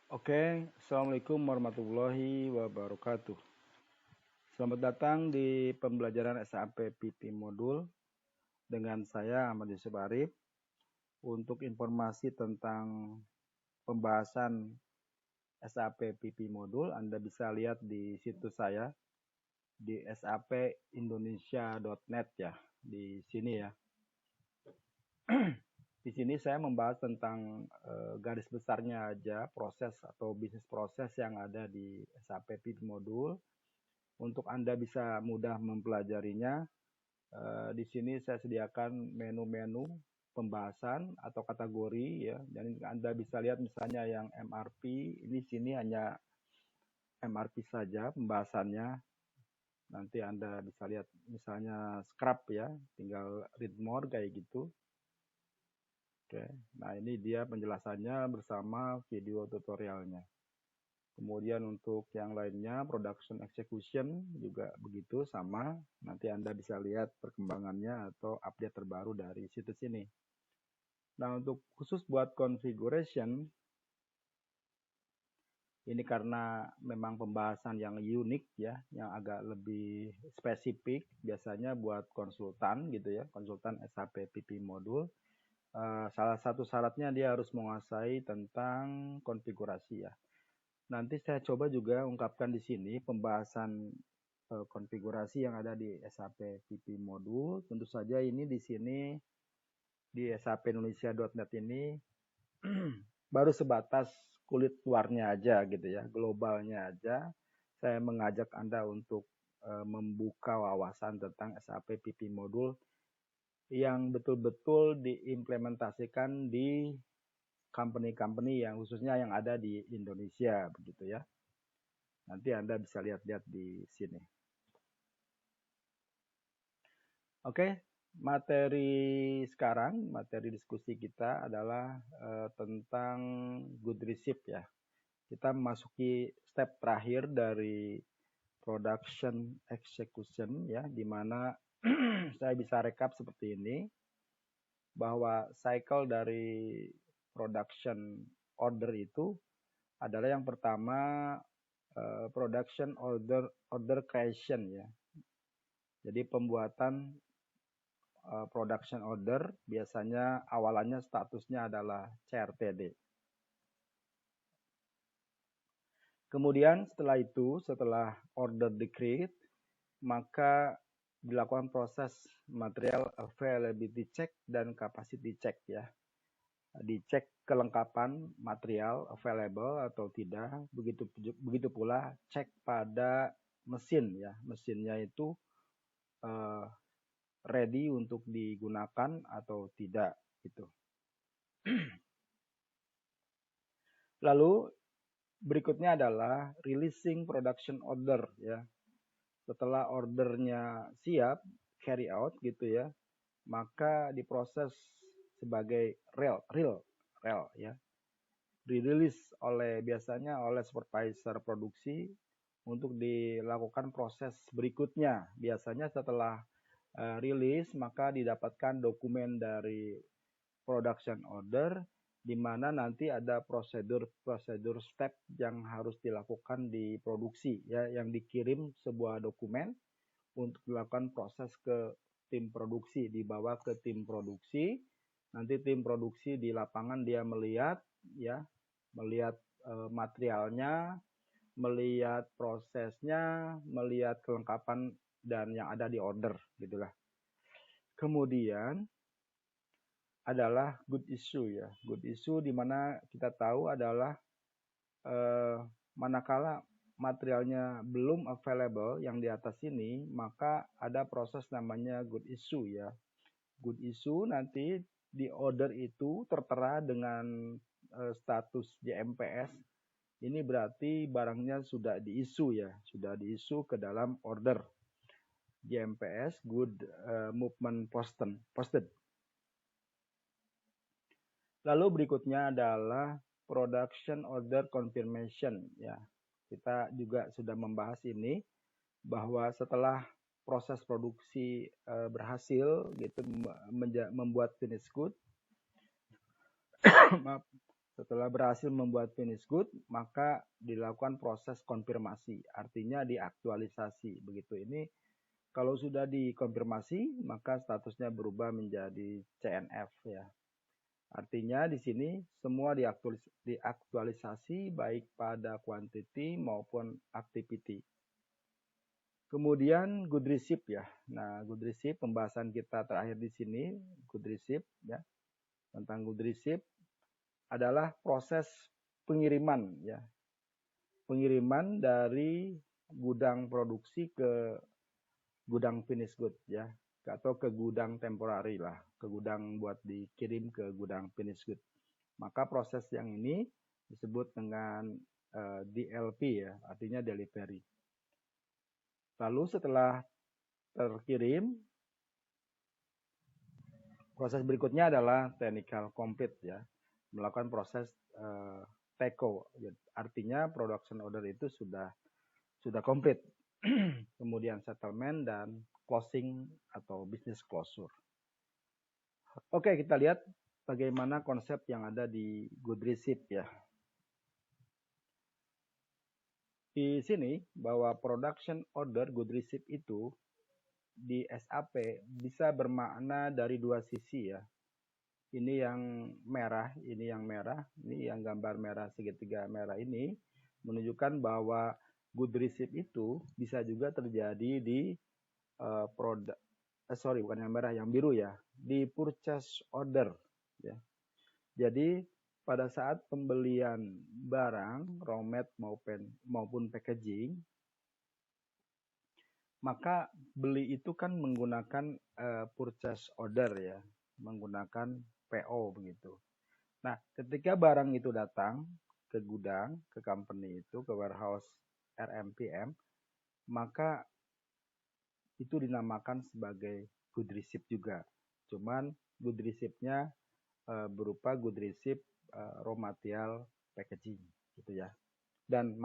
Oke, Assalamualaikum warahmatullahi wabarakatuh. Selamat datang di pembelajaran SAP PP Modul dengan saya Ahmad Yusuf Arif. Untuk informasi tentang pembahasan SAP PP Modul, Anda bisa lihat di situs saya di sapindonesia.net ya, di sini ya. Di sini saya membahas tentang garis besarnya aja proses atau bisnis proses yang ada di SAP PP Modul. Untuk Anda bisa mudah mempelajarinya, di sini saya sediakan menu-menu pembahasan atau kategori ya. Dan Anda bisa lihat misalnya yang MRP, ini sini hanya MRP saja pembahasannya. Nanti Anda bisa lihat misalnya scrap ya, tinggal read more kayak gitu. Oke, nah ini dia penjelasannya bersama video tutorialnya. Kemudian untuk yang lainnya, production execution juga begitu sama. Nanti Anda bisa lihat perkembangannya atau update terbaru dari situs ini. Nah, untuk khusus buat configuration, ini karena memang pembahasan yang unik ya, yang agak lebih spesifik, biasanya buat konsultan gitu ya, konsultan SAP PP Modul. Salah satu syaratnya dia harus menguasai tentang konfigurasi ya. Nanti saya coba juga ungkapkan di sini pembahasan konfigurasi yang ada di SAP PP Modul. Tentu saja ini di sini di sapindonesia.net ini baru sebatas kulit luarnya aja gitu ya, globalnya aja. Saya mengajak Anda untuk membuka wawasan tentang SAP PP Modul yang betul-betul diimplementasikan di company-company yang khususnya yang ada di Indonesia begitu ya. Nanti Anda bisa lihat-lihat di sini. Oke, materi sekarang, materi diskusi kita adalah tentang good receipt ya. Kita memasuki step terakhir dari production execution ya, di mana saya bisa rekap seperti ini, bahwa cycle dari production order itu adalah yang pertama production order creation ya. Jadi pembuatan production order biasanya awalannya statusnya adalah CRTD. Kemudian setelah order di-create, maka dilakukan proses material availability check dan capacity check ya. Dicek kelengkapan material available atau tidak, begitu pula cek pada mesin ya. Mesinnya itu ready untuk digunakan atau tidak gitu. Lalu berikutnya adalah releasing production order ya. Setelah ordernya siap carry out gitu ya, maka diproses sebagai real ya. Dirilis biasanya oleh supervisor produksi untuk dilakukan proses berikutnya. Biasanya setelah rilis maka didapatkan dokumen dari production order di mana nanti ada prosedur step yang harus dilakukan di produksi ya, yang dikirim sebuah dokumen untuk dilakukan proses ke tim produksi, dibawa ke tim produksi. Nanti tim produksi di lapangan dia melihat materialnya, melihat prosesnya, melihat kelengkapan dan yang ada di order gitulah. Kemudian adalah good issue ya. Good issue di mana kita tahu adalah manakala materialnya belum available yang di atas ini, maka ada proses namanya good issue ya. Good issue nanti di order itu tertera dengan status JMPS. Ini berarti barangnya sudah diisu ya, sudah diisu ke dalam order. JMPS good movement posted. Lalu berikutnya adalah production order confirmation ya. Kita juga sudah membahas ini bahwa setelah proses produksi berhasil gitu membuat finish good Setelah berhasil membuat finish good, maka dilakukan proses konfirmasi, artinya diaktualisasi. Begitu ini, kalau sudah dikonfirmasi, maka statusnya berubah menjadi CNF ya. Artinya di sini semua diaktualisasi baik pada quantity maupun activity. Kemudian good receipt ya. Nah, good receipt pembahasan kita terakhir di sini, good receipt ya. Tentang good receipt adalah proses pengiriman ya. Pengiriman dari gudang produksi ke gudang finish good ya, atau ke gudang temporary lah, ke gudang buat dikirim ke gudang finish good. Maka proses yang ini disebut dengan DLP ya, artinya delivery. Lalu setelah terkirim, proses berikutnya adalah technical complete ya, melakukan proses TECO, artinya production order itu sudah komplit. Kemudian settlement dan closing atau business closure. Oke, kita lihat bagaimana konsep yang ada di good receipt ya. Di sini bahwa production order good receipt itu di SAP bisa bermakna dari dua sisi ya. Ini yang merah, ini yang merah, ini yang gambar merah segitiga merah ini menunjukkan bahwa good receipt itu bisa juga terjadi di bukan yang merah, yang biru ya, di purchase order ya. Jadi pada saat pembelian barang raw mat maupun packaging, maka beli itu kan menggunakan purchase order ya, menggunakan PO begitu. Nah, ketika barang itu datang ke gudang, ke company itu, ke warehouse RMPM, maka itu dinamakan sebagai good receipt juga. Cuman good receipt-nya berupa good receipt raw material packaging gitu ya. Dan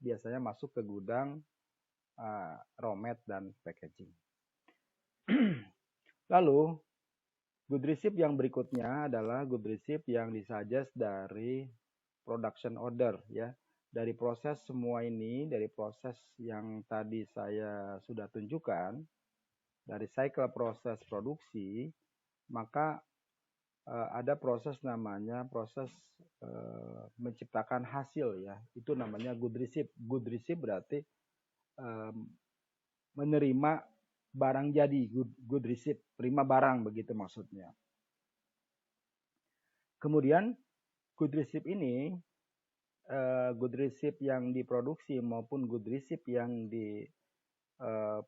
biasanya masuk ke gudang raw mat dan packaging. Lalu good receipt yang berikutnya adalah good receipt yang disuggest dari production order ya. Dari proses semua ini, dari proses yang tadi saya sudah tunjukkan, dari cycle proses produksi, maka ada proses namanya proses menciptakan hasil ya. Itu namanya good receipt. Good receipt berarti menerima barang jadi, good receipt, terima barang begitu maksudnya. Kemudian good receipt ini, good receipt yang diproduksi maupun good receipt yang di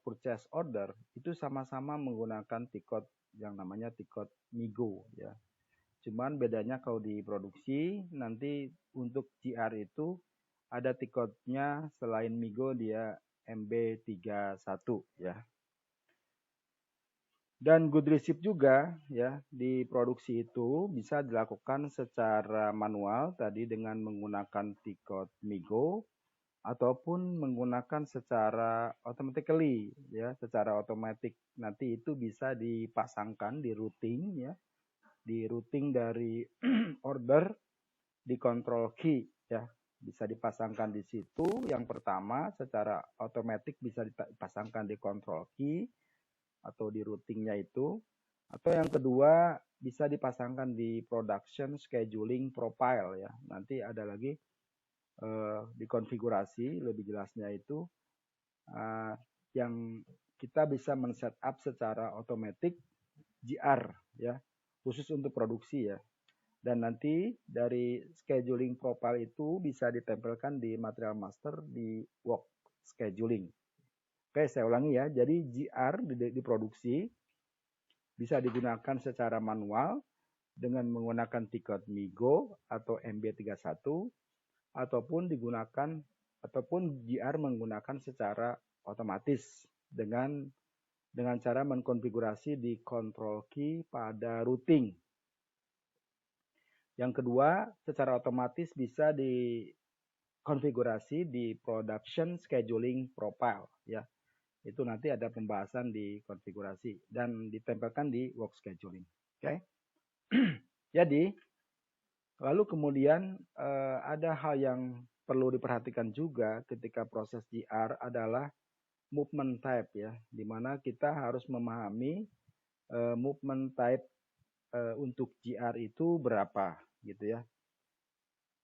purchase order itu sama-sama menggunakan tikot yang namanya tikot MIGO ya. Cuman bedanya kalau diproduksi nanti untuk GR itu ada tikotnya selain MIGO dia MB31 ya. Dan good receipt juga ya diproduksi itu bisa dilakukan secara manual tadi dengan menggunakan tikot MIGO ataupun menggunakan secara automatically ya, secara otomatis. Nanti itu bisa dipasangkan di routing ya, di routing dari order di control key ya, bisa dipasangkan di situ. Yang pertama secara otomatis bisa dipasangkan di control key atau di routingnya itu, atau yang kedua bisa dipasangkan di production scheduling profile ya. Nanti ada lagi di konfigurasi lebih jelasnya itu yang kita bisa men-setup secara otomatis GR ya, khusus untuk produksi ya. Dan nanti dari scheduling profile itu bisa ditempelkan di material master di work scheduling. Oke, saya ulangi ya. Jadi GR diproduksi bisa digunakan secara manual dengan menggunakan tikot MIGO atau MB31 ataupun GR menggunakan secara otomatis dengan cara mengkonfigurasi di control key pada routing. Yang kedua, secara otomatis bisa dikonfigurasi di production scheduling profile ya. Itu nanti ada pembahasan di konfigurasi dan ditempelkan di work scheduling. Oke. Jadi Lalu kemudian ada hal yang perlu diperhatikan juga ketika proses GR adalah movement type ya, di mana kita harus memahami movement type untuk GR itu berapa gitu ya.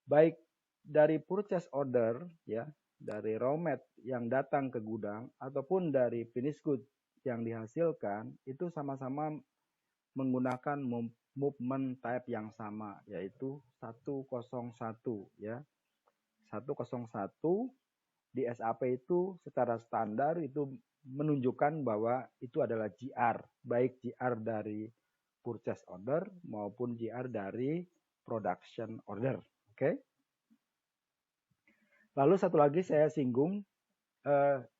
Baik dari purchase order ya, dari raw mat yang datang ke gudang ataupun dari finished good yang dihasilkan itu sama-sama menggunakan movement type yang sama yaitu 101 ya. 101 di SAP itu secara standar itu menunjukkan bahwa itu adalah GR, baik GR dari purchase order maupun GR dari production order. Oke. Lalu satu lagi saya singgung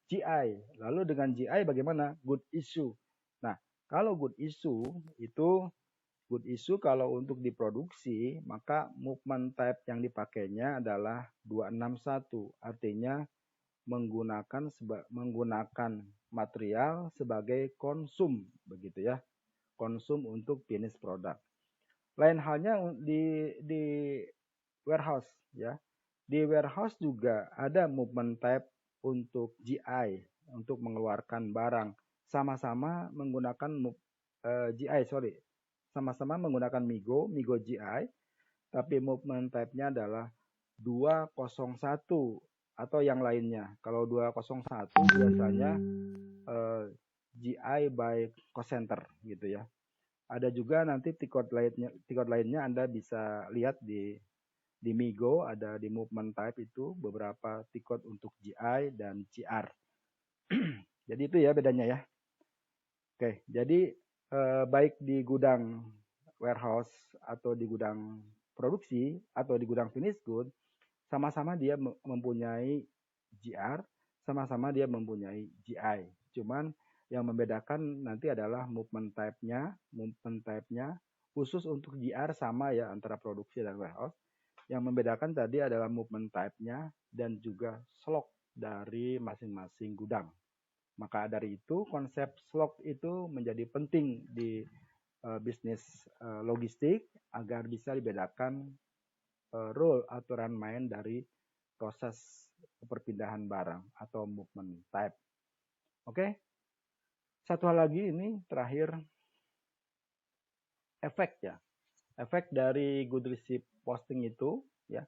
GI. Lalu dengan GI bagaimana? Good issue. Nah, kalau good issue itu kalau untuk diproduksi maka movement type yang dipakainya adalah 261. Artinya menggunakan material sebagai konsum begitu ya. Konsum untuk finish product. Lain halnya di warehouse ya. Di warehouse juga ada movement type untuk GI untuk mengeluarkan barang. Sama-sama menggunakan GI, sama-sama menggunakan Migo GI, tapi movement type-nya adalah 201 atau yang lainnya. Kalau 201 biasanya GI by cost center gitu ya. Ada juga nanti tiket lainnya Anda bisa lihat di Migo, ada di movement type itu beberapa tiket untuk GI dan GR. Jadi itu ya bedanya ya. Oke, jadi baik di gudang warehouse atau di gudang produksi atau di gudang finished good, sama-sama dia mempunyai GR, sama-sama dia mempunyai GI. Cuman yang membedakan nanti adalah movement type-nya khusus untuk GR sama ya antara produksi dan warehouse. Yang membedakan tadi adalah movement type-nya dan juga slot dari masing-masing gudang. Maka dari itu konsep slot itu menjadi penting di bisnis logistik agar bisa dibedakan rule aturan main dari proses perpindahan barang atau movement type. Oke. Satu hal lagi ini terakhir efek ya. Efek dari good receipt posting itu ya.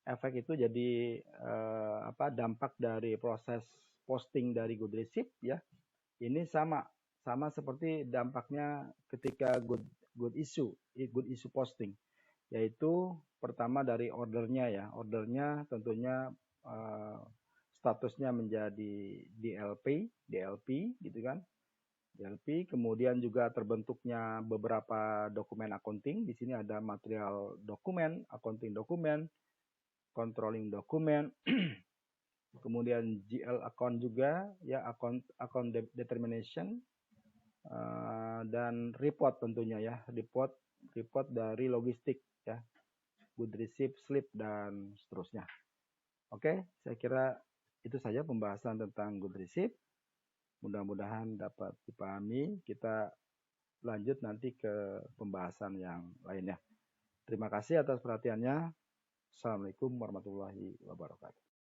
Efek itu jadi dampak dari proses posting dari good receipt ya. Ini sama seperti dampaknya ketika good issue posting, yaitu pertama dari ordernya ya. Ordernya tentunya statusnya menjadi DLP gitu kan. DLP, kemudian juga terbentuknya beberapa dokumen accounting. Di sini ada material dokumen, accounting dokumen, controlling dokumen, kemudian GL account juga ya, account determination, dan report tentunya ya, report dari logistik ya, good receipt, slip dan seterusnya. Oke, saya kira itu saja pembahasan tentang good receipt. Mudah-mudahan dapat dipahami. Kita lanjut nanti ke pembahasan yang lainnya. Terima kasih atas perhatiannya. Assalamualaikum warahmatullahi wabarakatuh.